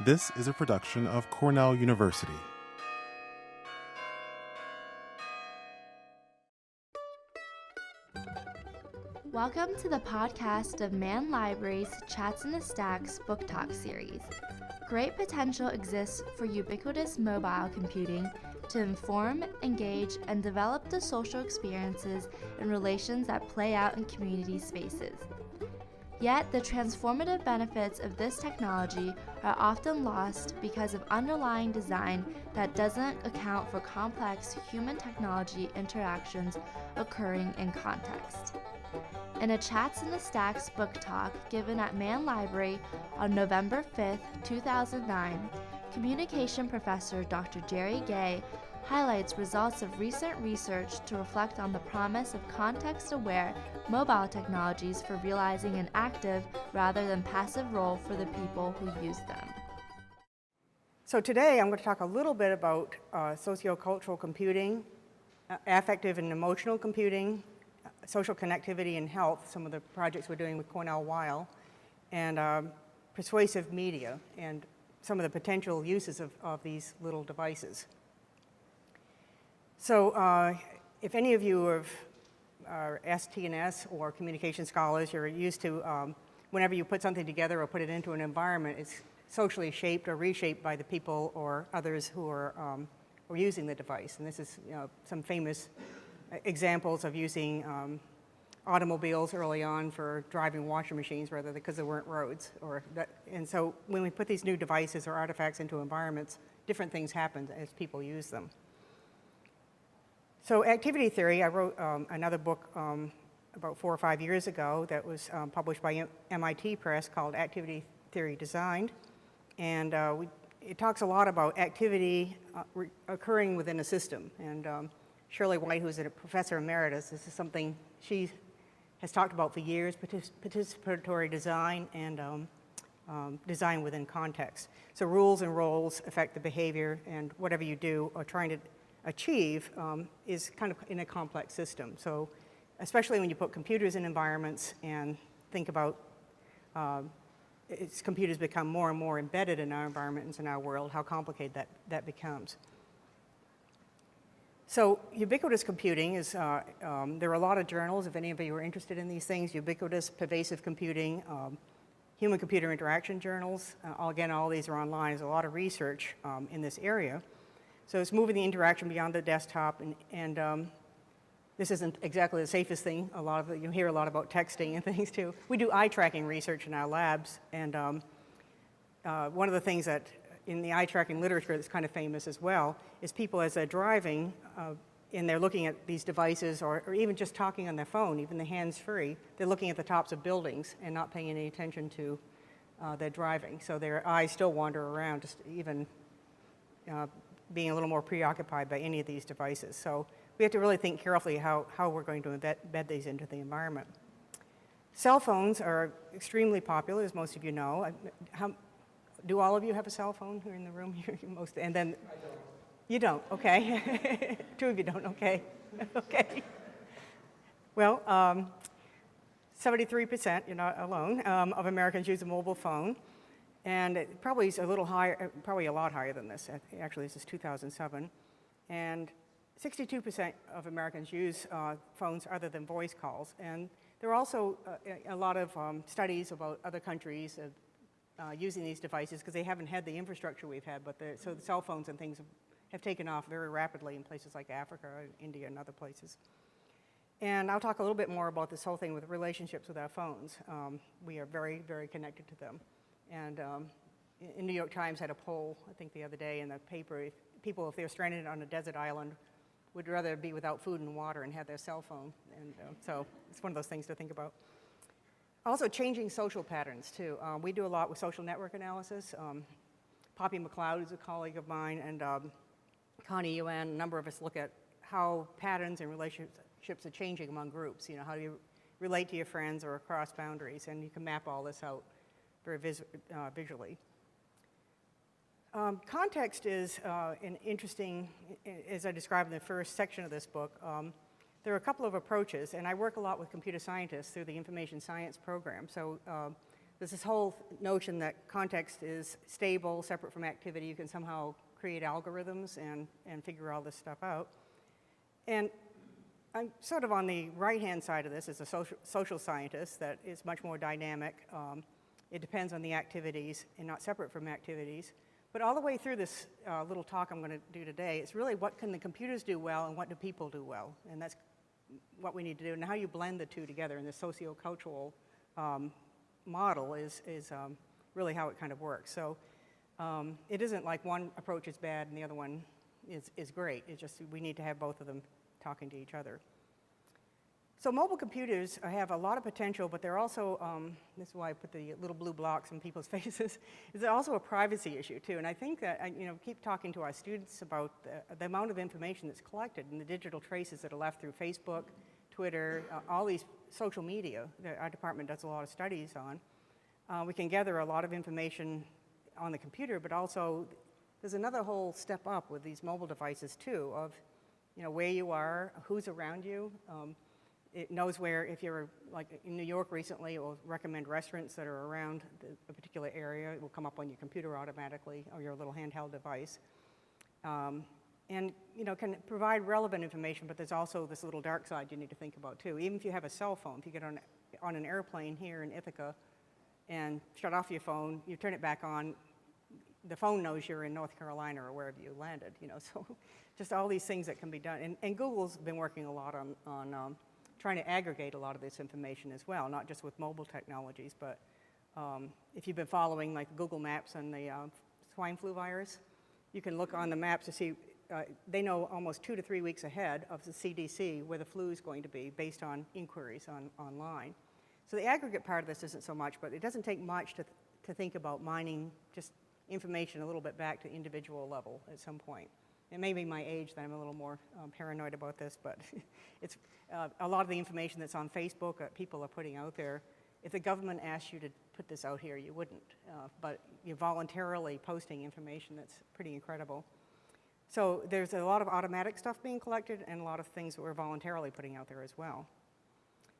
This is a production of Cornell University. Welcome to the podcast of Mann Library's Chats in the Stacks Book Talk series. Great potential exists for ubiquitous mobile computing to inform, engage, and develop the social experiences and relations that play out in community spaces. Yet, the transformative benefits of this technology are often lost because of underlying design that doesn't account for complex human-technology interactions occurring in context. In a Chats in the Stacks book talk given at Mann Library on November 5, 2009, communication professor Dr. Jerry Gay highlights results of recent research to reflect on the promise of context-aware mobile technologies for realizing an active rather than passive role for the people who use them. So today I'm going to talk a little bit about sociocultural computing, affective and emotional computing, social connectivity and health, some of the projects we're doing with Cornell Weil, and persuasive media, and some of the potential uses of these little devices. So if any of you are ST&S or communication scholars, you're used to whenever you put something together or put it into an environment, it's socially shaped or reshaped by the people or others who are using the device. And this is some famous examples of using automobiles early on for driving washing machines rather because there weren't roads. And so when we put these new devices or artifacts into environments, different things happen as people use them. So activity theory, I wrote another book about 4 or 5 years ago that was published by MIT Press called Activity Theory Designed. And it talks a lot about activity occurring within a system. And Shirley White, who's a professor emeritus, this is something she has talked about for years, participatory design and design within context. So rules and roles affect the behavior, and whatever you do or trying to achieve is kind of in a complex system. So especially when you put computers in environments and think about computers become more and more embedded in our environments in our world, how complicated that becomes. So ubiquitous computing is, there are a lot of journals, if any of you are interested in these things, ubiquitous, pervasive computing, human-computer interaction journals. Again, all these are online. There's a lot of research in this area. So it's moving the interaction beyond the desktop, and this isn't exactly the safest thing. You hear a lot about texting and things too. We do eye tracking research in our labs, and one of the things that in the eye tracking literature that's kind of famous as well is people as they're driving and they're looking at these devices or even just talking on their phone, even the hands-free, they're looking at the tops of buildings and not paying any attention to their driving. So their eyes still wander around, just even being a little more preoccupied by any of these devices. So we have to really think carefully how we're going to embed these into the environment. Cell phones are extremely popular, as most of you know. Do all of you have a cell phone here in the room here? And then I don't. You don't, okay. 2 of you don't, okay. Okay. Well, 73%, you're not alone, of Americans use a mobile phone. And it probably is a little higher, probably a lot higher than this. Actually, this is 2007. And 62% of Americans use phones other than voice calls. And there are also a lot of studies about other countries using these devices because they haven't had the infrastructure we've had, so the cell phones and things have taken off very rapidly in places like Africa, India, and other places. And I'll talk a little bit more about this whole thing with relationships with our phones. We are very, very connected to them. And in New York Times had a poll, I think the other day in the paper, people, if they're stranded on a desert island, would rather be without food and water and have their cell phone. And so it's one of those things to think about. Also changing social patterns too. We do a lot with social network analysis. Poppy McLeod is a colleague of mine, and Connie Yuan, a number of us look at how patterns and relationships are changing among groups. How do you relate to your friends or across boundaries, and you can map all this out very visually. Context is an interesting, as I described in the first section of this book, there are a couple of approaches, and I work a lot with computer scientists through the information science program. So there's this whole notion that context is stable, separate from activity. You can somehow create algorithms and figure all this stuff out. And I'm sort of on the right-hand side of this as a social scientist that is much more dynamic. It depends on the activities and not separate from activities. But all the way through this little talk I'm going to do today, it's really what can the computers do well and what do people do well? And that's what we need to do. And how you blend the two together in the sociocultural model is really how it kind of works. So it isn't like one approach is bad and the other one is great. It's just we need to have both of them talking to each other. So mobile computers have a lot of potential, but they're also, this is why I put the little blue blocks on people's faces, is also a privacy issue too. And I think that, keep talking to our students about the amount of information that's collected and the digital traces that are left through Facebook, Twitter, all these social media that our department does a lot of studies on. We can gather a lot of information on the computer, but also there's another whole step up with these mobile devices too of, where you are, who's around you. It knows where, if you're like in New York recently, it will recommend restaurants that are around a particular area. It will come up on your computer automatically or your little handheld device. And can provide relevant information, but there's also this little dark side you need to think about too. Even if you have a cell phone, if you get on an airplane here in Ithaca and shut off your phone, you turn it back on, the phone knows you're in North Carolina or wherever you landed, so just all these things that can be done. And Google's been working a lot on trying to aggregate a lot of this information as well, not just with mobile technologies, but if you've been following like Google Maps and the swine flu virus, you can look on the maps to see, they know almost 2 to 3 weeks ahead of the CDC where the flu is going to be based on inquiries online. So the aggregate part of this isn't so much, but it doesn't take much to think about mining just information a little bit back to individual level at some point. It may be my age that I'm a little more paranoid about this, but it's a lot of the information that's on Facebook that people are putting out there. If the government asked you to put this out here, you wouldn't, but you're voluntarily posting information that's pretty incredible. So there's a lot of automatic stuff being collected and a lot of things that we're voluntarily putting out there as well.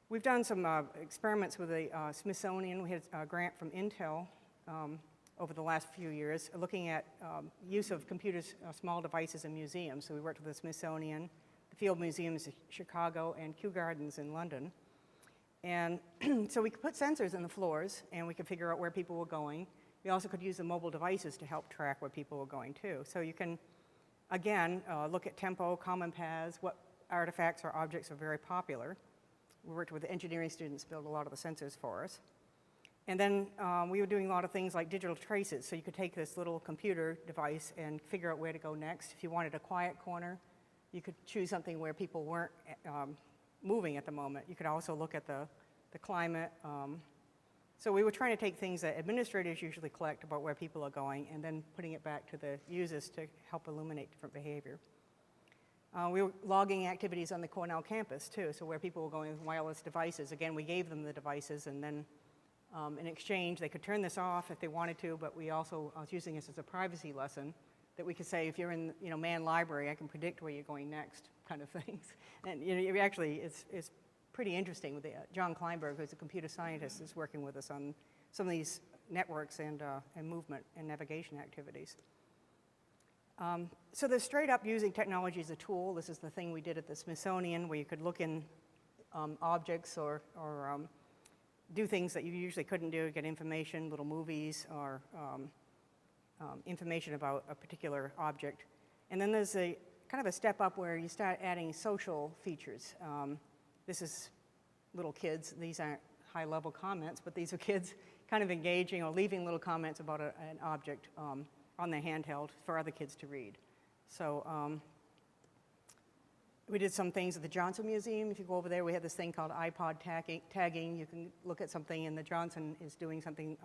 We've done some experiments with the Smithsonian. We had a grant from Intel over the last few years, looking at use of computers, small devices in museums. So we worked with the Smithsonian, the Field Museums of Chicago, and Kew Gardens in London. And so we could put sensors in the floors, and we could figure out where people were going. We also could use the mobile devices to help track where people were going too. So you can, again, look at tempo, common paths, what artifacts or objects are very popular. We worked with the engineering students to build a lot of the sensors for us. And then we were doing a lot of things like digital traces. So you could take this little computer device and figure out where to go next. If you wanted a quiet corner, you could choose something where people weren't moving at the moment. You could also look at the climate. So we were trying to take things that administrators usually collect about where people are going and then putting it back to the users to help illuminate different behavior. We were logging activities on the Cornell campus too, so where people were going with wireless devices. Again, we gave them the devices, and then in exchange, they could turn this off if they wanted to, but I was using this as a privacy lesson, that we could say, if you're in Mann Library, I can predict where you're going next, kind of things. And actually, it's pretty interesting. With John Kleinberg, who's a computer scientist, is working with us on some of these networks and movement and navigation activities. So they're straight up using technology as a tool. This is the thing we did at the Smithsonian, where you could look in objects or do things that you usually couldn't do, get information, little movies, or information about a particular object. And then there's a kind of a step up where you start adding social features. This is little kids. These aren't high-level comments, but these are kids kind of engaging or leaving little comments about an object on their handheld for other kids to read. So we did some things at the Johnson Museum. If you go over there, we had this thing called iPod tagging. You can look at something, and the Johnson is doing something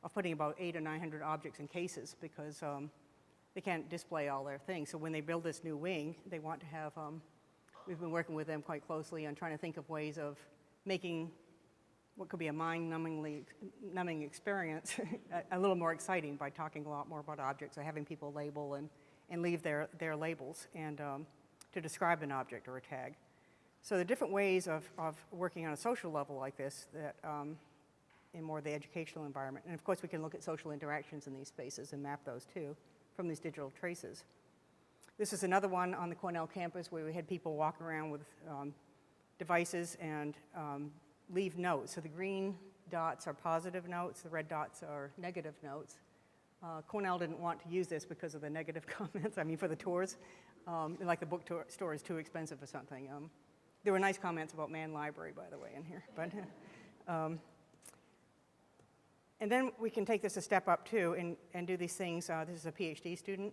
of putting about 800 or 900 objects in cases because they can't display all their things. So when they build this new wing, they want to have, we've been working with them quite closely on trying to think of ways of making what could be a mind-numbing experience a little more exciting by talking a lot more about objects or having people label and leave their labels and to describe an object or a tag. So the different ways of working on a social level like this that in more of the educational environment. And of course, we can look at social interactions in these spaces and map those too from these digital traces. This is another one on the Cornell campus where we had people walk around with devices and leave notes. So the green dots are positive notes, the red dots are negative notes. Cornell didn't want to use this because of the negative comments, I mean for the tours. Like the book store is too expensive or something. There were nice comments about Mann Library, by the way, in here. But, and then we can take this a step up too and do these things. This is a PhD student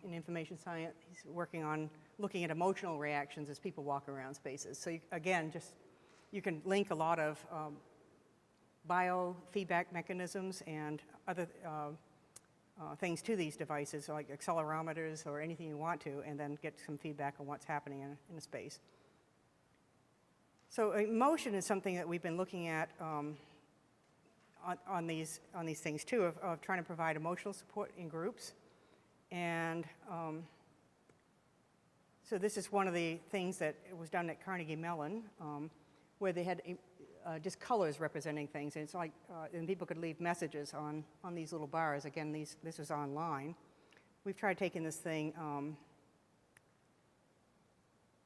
in information science. He's working on looking at emotional reactions as people walk around spaces. So again, you can link a lot of biofeedback mechanisms and other things to these devices, like accelerometers or anything you want to, and then get some feedback on what's happening in a space. So emotion is something that we've been looking at on these things too, of trying to provide emotional support in groups. And so this is one of the things that was done at Carnegie Mellon, where they had just colors representing things. And it's like, and people could leave messages on these little bars. Again, this was online. We've tried taking this thing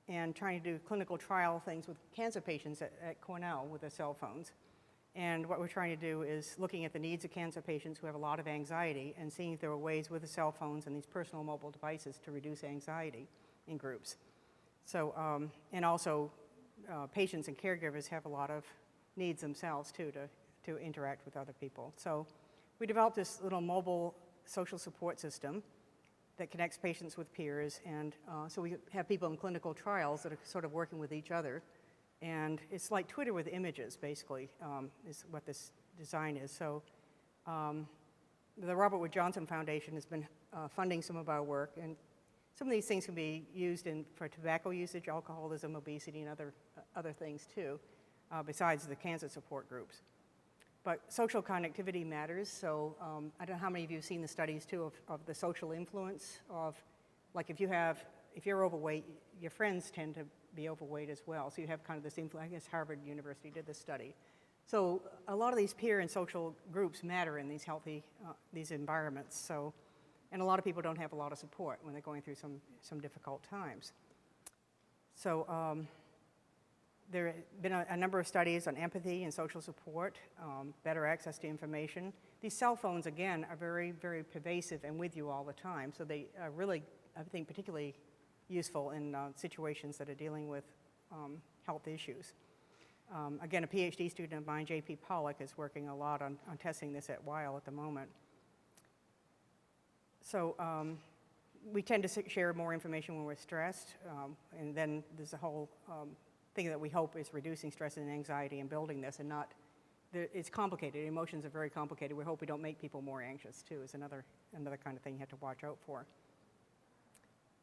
and trying to do clinical trial things with cancer patients at Cornell with their cell phones. And what we're trying to do is looking at the needs of cancer patients who have a lot of anxiety and seeing if there are ways with the cell phones and these personal mobile devices to reduce anxiety in groups. So, and also patients and caregivers have a lot of needs themselves too to interact with other people. So we developed this little mobile social support system that connects patients with peers, and so we have people in clinical trials that are sort of working with each other. And it's like Twitter with images, basically, is what this design is. So the Robert Wood Johnson Foundation has been funding some of our work, and some of these things can be used for tobacco usage, alcoholism, obesity, and other things too, besides the cancer support groups. But social connectivity matters, so I don't know how many of you have seen the studies too of the social influence of, like if you're overweight, your friends tend to be overweight as well. So you have kind of this influence. I guess Harvard University did this study. So a lot of these peer and social groups matter in these healthy, these environments. So, and a lot of people don't have a lot of support when they're going through some difficult times. So there have been a number of studies on empathy and social support, better access to information. These cell phones, again, are very, very pervasive and with you all the time. So they are really, I think, particularly useful in situations that are dealing with health issues. Again, a PhD student of mine, J.P. Pollack, is working a lot on testing this at Weill at the moment. So we tend to share more information when we're stressed, and then there's a whole thing that we hope is reducing stress and anxiety and building this, and not, it's complicated. Emotions are very complicated. We hope we don't make people more anxious too, is another kind of thing you have to watch out for.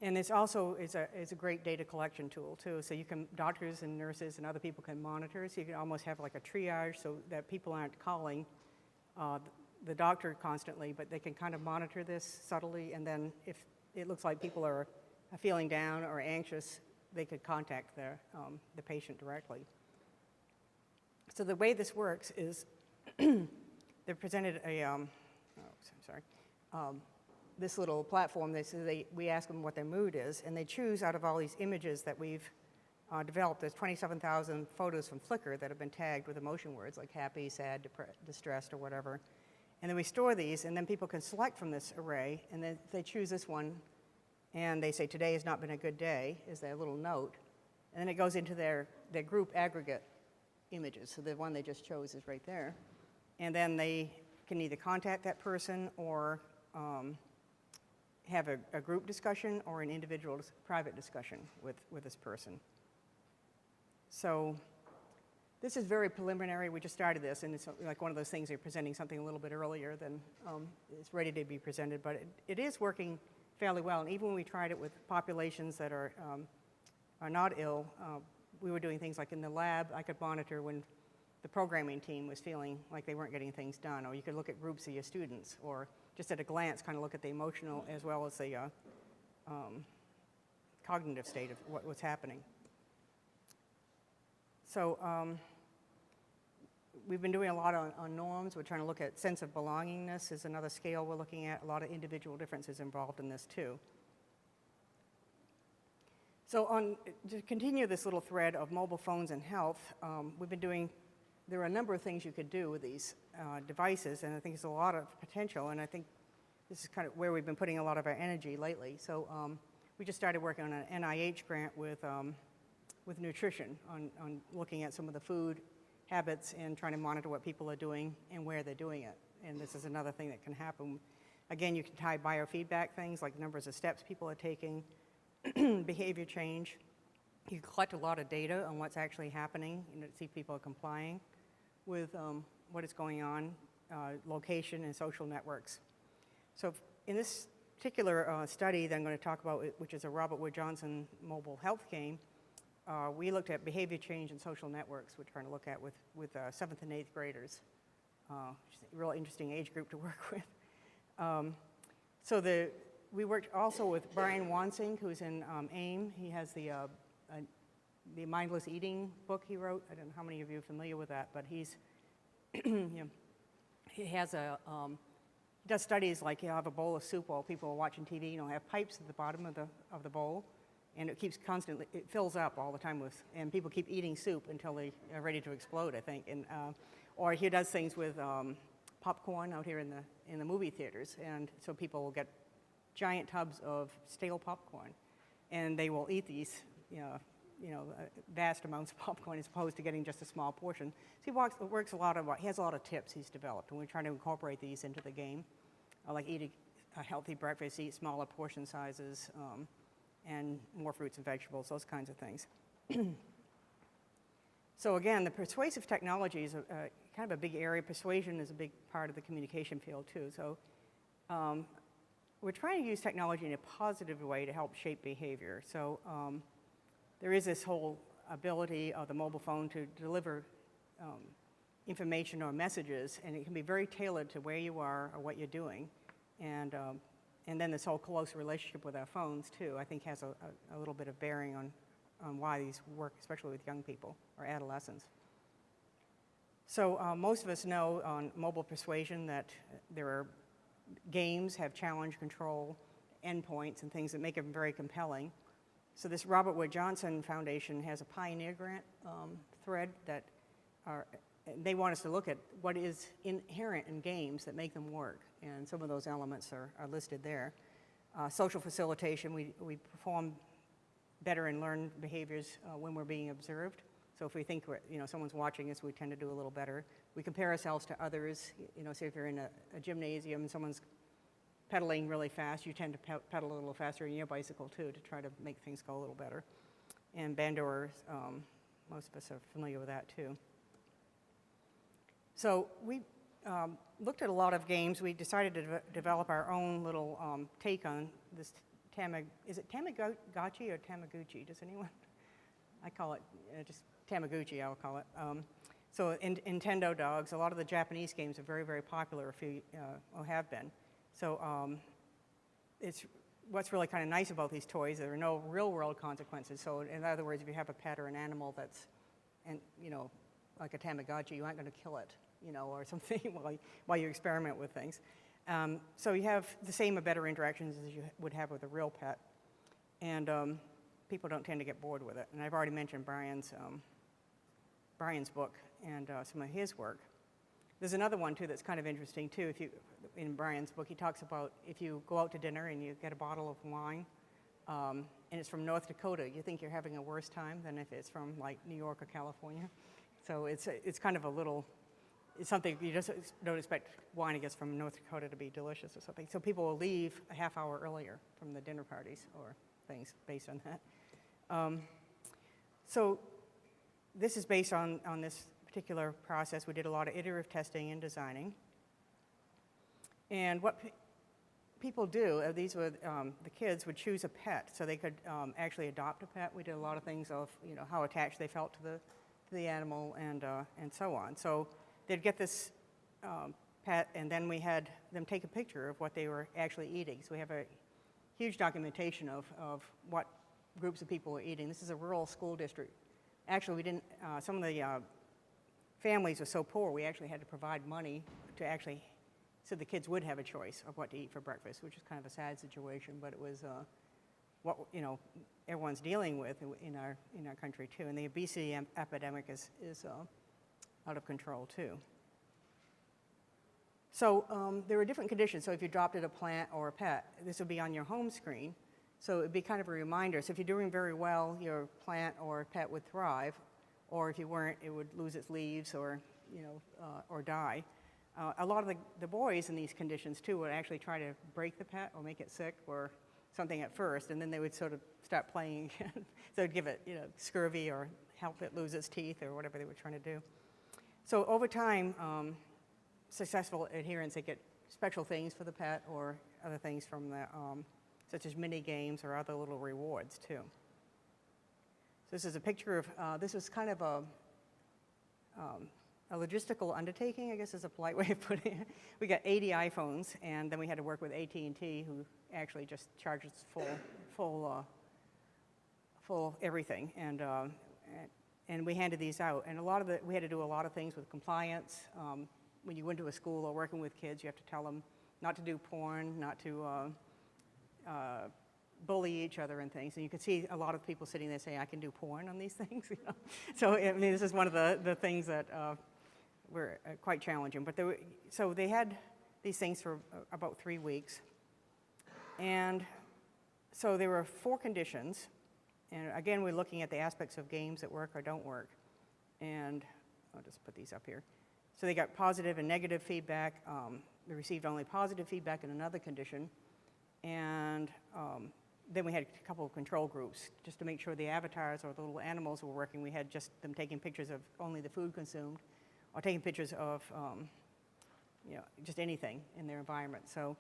And it's also is a great data collection tool too. So you can, doctors and nurses and other people can monitor. So you can almost have like a triage so that people aren't calling the doctor constantly, but they can kind of monitor this subtly. And then if it looks like people are feeling down or anxious, they could contact the patient directly. So the way this works is they're presented this little platform. We ask them what their mood is, and they choose out of all these images that we've developed. There's 27,000 photos from Flickr that have been tagged with emotion words like happy, sad, distressed, or whatever. And then we store these, and then people can select from this array, and then they choose this one, and they say, today has not been a good day, is their little note. And then it goes into their group aggregate images. So the one they just chose is right there. And then they can either contact that person or have a group discussion or an individual private discussion with this person. So this is very preliminary. We just started this, and it's like one of those things you're presenting something a little bit earlier than it's ready to be presented, but it is working fairly well. And even when we tried it with populations that are not ill, we were doing things like in the lab, I could monitor when the programming team was feeling like they weren't getting things done, or you could look at groups of your students, or just at a glance kind of look at the emotional as well as the cognitive state of what's happening. So we've been doing a lot on norms. We're trying to look at sense of belongingness is another scale we're looking at. A lot of individual differences involved in this too. So to continue this little thread of mobile phones and health, there are a number of things you could do with these devices, and I think there's a lot of potential, and I think this is kind of where we've been putting a lot of our energy lately. So we just started working on an NIH grant with nutrition on looking at some of the food habits and trying to monitor what people are doing and where they're doing it. And this is another thing that can happen. Again, you can tie biofeedback things like numbers of steps people are taking, behavior change. You collect a lot of data on what's actually happening, to see if people are complying with what is going on, location and social networks. So in this particular study that I'm going to talk about, which is a Robert Wood Johnson mobile health game, we looked at behavior change in social networks. We're trying to look at with 7th and 8th graders, which is a real interesting age group to work with. We worked also with Brian Wansing, who's in AIM. He has the Mindless Eating book he wrote. I don't know how many of you are familiar with that, but he's, he does studies like you have a bowl of soup while people are watching TV, have pipes at the bottom of the bowl, and it keeps constantly, it fills up all the time and people keep eating soup until they are ready to explode, I think. And, or he does things with popcorn out here in the movie theaters, and so people will get giant tubs of stale popcorn, and they will eat these, vast amounts of popcorn as opposed to getting just a small portion. So he has a lot of tips he's developed, and we're trying to incorporate these into the game, like eat a healthy breakfast, eat smaller portion sizes, and more fruits and vegetables, those kinds of things. So again, the persuasive technology is kind of a big area. Persuasion is a big part of the communication field too. So we're trying to use technology in a positive way to help shape behavior. So there is this whole ability of the mobile phone to deliver information or messages, and it can be very tailored to where you are or what you're doing. And then this whole close relationship with our phones too, I think has a little bit of bearing on why these work, especially with young people or adolescents. So most of us know on mobile persuasion that games have challenge control, endpoints, and things that make them very compelling. So this Robert Wood Johnson Foundation has a Pioneer Grant thread that they want us to look at what is inherent in games that make them work, and some of those elements are listed there. Social facilitation, we perform better and learn behaviors when we're being observed. So if we think someone's watching us, we tend to do a little better. We compare ourselves to others. So if you're in a gymnasium and someone's pedaling really fast, you tend to pedal a little faster in your bicycle too to try to make things go a little better. And Bandor, most of us are familiar with that too. So we looked at a lot of games. We decided to develop our own little take on this is it Tamagotchi or Tamaguchi? Does anyone? I call it just Tamaguchi, I'll call it. So Nintendo dogs, a lot of the Japanese games are very, very popular, or have been. So it's what's really kind of nice about these toys. There are no real-world consequences. So in other words, if you have a pet or an animal that's, like a Tamagotchi, you aren't going to kill it, or something while you experiment with things. So you have the same or better interactions as you would have with a real pet, and people don't tend to get bored with it. And I've already mentioned Brian's book and some of his work. There's another one too that's kind of interesting too. In Brian's book, he talks about if you go out to dinner and you get a bottle of wine, and it's from North Dakota, you think you're having a worse time than if it's from like New York or California. So it's kind of it's something you just don't expect wine, I guess, from North Dakota to be delicious or something. So people will leave a half hour earlier from the dinner parties or things based on that. So this is based on this particular process. We did a lot of iterative testing and designing. And what people do, these were the kids would choose a pet, so they could actually adopt a pet. We did a lot of things of how attached they felt to the animal and so on. So they'd get this pet, and then we had them take a picture of what they were actually eating. So we have a huge documentation of what groups of people were eating. This is a rural school district. Actually, we didn't. Some of the families were so poor, we actually had to provide money to actually, so the kids would have a choice of what to eat for breakfast, which is kind of a sad situation, but it was what, you know, everyone's dealing with in our country too. And the obesity epidemic is out of control too. So there were different conditions. So if you adopted a plant or a pet, this would be on your home screen. So it would be kind of a reminder. So if you're doing very well, your plant or pet would thrive, or if you weren't, it would lose its leaves or, you know, or die. A lot of the boys in these conditions too would actually try to break the pet or make it sick or something at first, and then they would sort of start playing again. So they'd give it, you know, scurvy or help it lose its teeth or whatever they were trying to do. So over time, successful adherents, they get special things for the pet or other things from the, such as mini games or other little rewards too. So this is a picture of, this was kind of a logistical undertaking, I guess is a polite way of putting it. We got 80 iPhones, and then we had to work with AT&T, who actually just charges full everything, and we handed these out. And we had to do a lot of things with compliance. When you went to a school or working with kids, you have to tell them not to do porn, not to bully each other and things. And you could see a lot of people sitting there saying, I can do porn on these things. You know? So I mean, this is one of the things that were quite challenging. But so they had these things for about 3 weeks. And so there were 4 conditions. And again, we're looking at the aspects of games that work or don't work. And I'll just put these up here. So they got positive and negative feedback. They received only positive feedback in another condition. And then we had a couple of control groups just to make sure the avatars or the little animals were working. We had just them taking pictures of only the food consumed or taking pictures of you know, just anything in their environment. So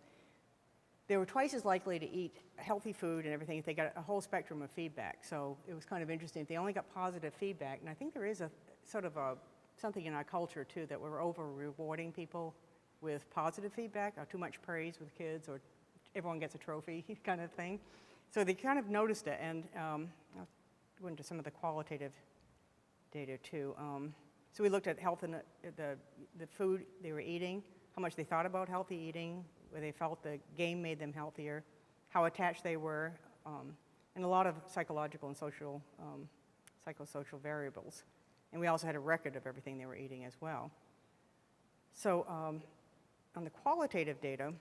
they were twice as likely to eat healthy food and everything if they got a whole spectrum of feedback. So it was kind of interesting. If they only got positive feedback, and I think there is a sort of something in our culture too that we're over rewarding people with positive feedback or too much praise with kids or everyone gets a trophy kind of thing. So they kind of noticed it, and I'll go into some of the qualitative data too. So we looked at health and the food they were eating, how much they thought about healthy eating, where they felt the game made them healthier, how attached they were, and a lot of psychological and social, psychosocial variables. And we also had a record of everything they were eating as well. So on the qualitative data,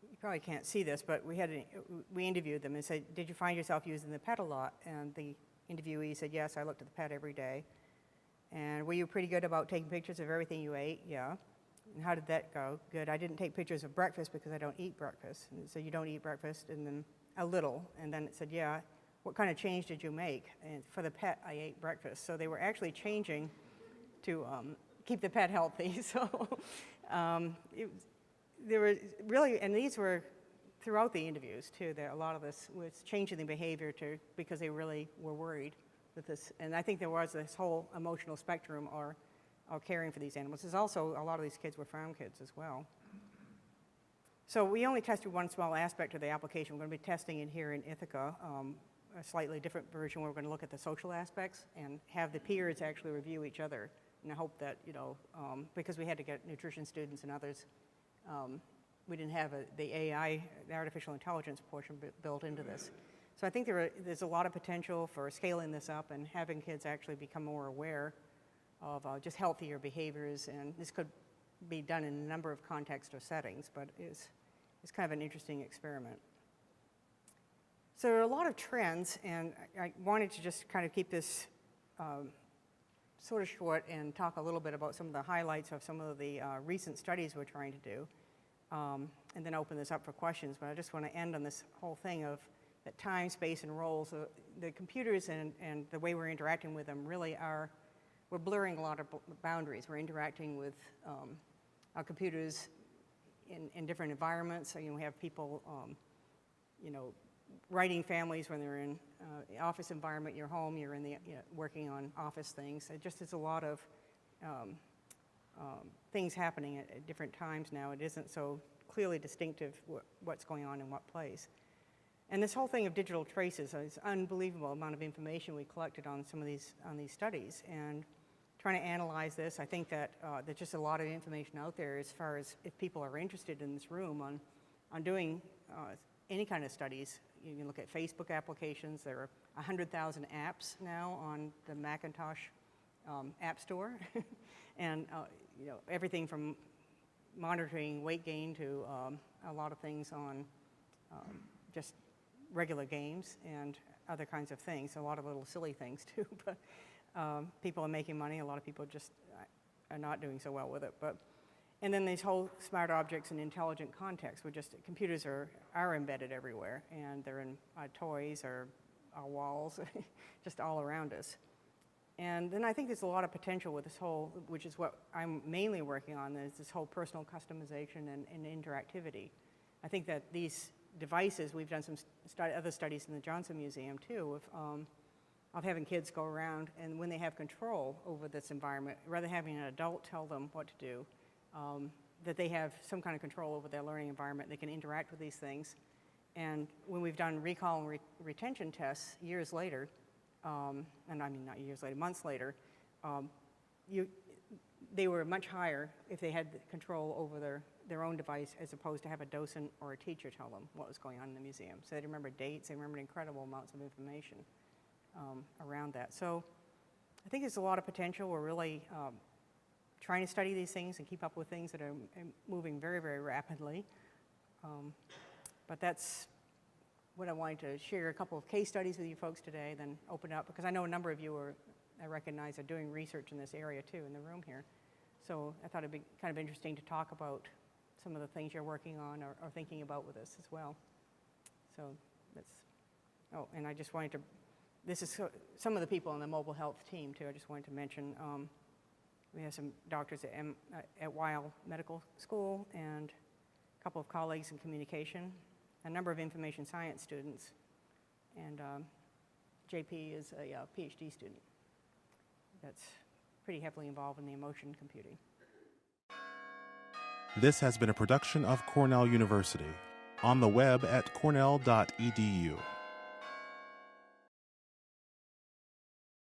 you probably can't see this, but we interviewed them and said, did you find yourself using the pet a lot? And the interviewee said, yes, I looked at the pet every day. And were you pretty good about taking pictures of everything you ate? Yeah. And how did that go? Good. I didn't take pictures of breakfast because I don't eat breakfast. And so you don't eat breakfast, and then a little. And then it said, yeah. What kind of change did you make? And for the pet, I ate breakfast. So they were actually changing to keep the pet healthy. So there were really, and these were throughout the interviews too, that a lot of this was changing the behavior because they really were worried with this. And I think there was this whole emotional spectrum or caring for these animals. There's also, a lot of these kids were farm kids as well. So we only tested one small aspect of the application. We're going to be testing it here in Ithaca, a slightly different version where we're going to look at the social aspects and have the peers actually review each other. And I hope that, you know, because we had to get nutrition students and others, we didn't have the AI, the artificial intelligence portion built into this. So I think there's a lot of potential for scaling this up and having kids actually become more aware of just healthier behaviors. And this could be done in a number of contexts or settings, but it's kind of an interesting experiment. So there are a lot of trends, and I wanted to just kind of keep this sort of short and talk a little bit about some of the highlights of some of the recent studies we're trying to do, and then open this up for questions. But I just want to end on this whole thing of that time, space, and roles. The computers and the way we're interacting with them really we're blurring a lot of boundaries. We're interacting with our computers in different environments. So, you know, we have people, you know, writing families when they're in the office environment, your home, you're in the working on office things. It just is a lot of things happening at different times now. It isn't so clearly distinctive what's going on in what place. And this whole thing of digital traces is an unbelievable amount of information we collected on some of these studies, and trying to analyze this. I think that there's just a lot of information out there as far as if people are interested in this room on doing any kind of studies. You can look at Facebook applications. There are 100,000 apps now on the Macintosh App Store, and everything from monitoring weight gain to a lot of things on just regular games and other kinds of things. A lot of little silly things too, but people are making money. A lot of people just are not doing so well with it. And then these whole smart objects and intelligent context, where just computers are embedded everywhere, and they're in our toys or our walls, just all around us. And then I think there's a lot of potential with this whole, which is what I'm mainly working on, is this whole personal customization and interactivity. I think that these devices, we've done some other studies in the Johnson Museum too, of having kids go around, and when they have control over this environment, rather than having an adult tell them what to do, that they have some kind of control over their learning environment. They can interact with these things. And when we've done recall and retention tests years later, and I mean not years later, months later, they were much higher if they had control over their own device, as opposed to have a docent or a teacher tell them what was going on in the museum. So they remember dates, they remembered incredible amounts of information around that. So I think there's a lot of potential. We're really trying to study these things and keep up with things that are moving very, very rapidly. But that's what I wanted to share, a couple of case studies with you folks today, then open up, because I know a number of you I recognize are doing research in this area too, in the room here. So I thought it'd be kind of interesting to talk about some of the things you're working on or thinking about with us as well. So and I just wanted to, this is some of the people on the mobile health team too. I just wanted to mention, we have some doctors at Weill Medical School and a couple of colleagues in communication, a number of information science students, and JP is a PhD student that's pretty heavily involved in the emotion computing. This has been a production of Cornell University, on the web at cornell.edu.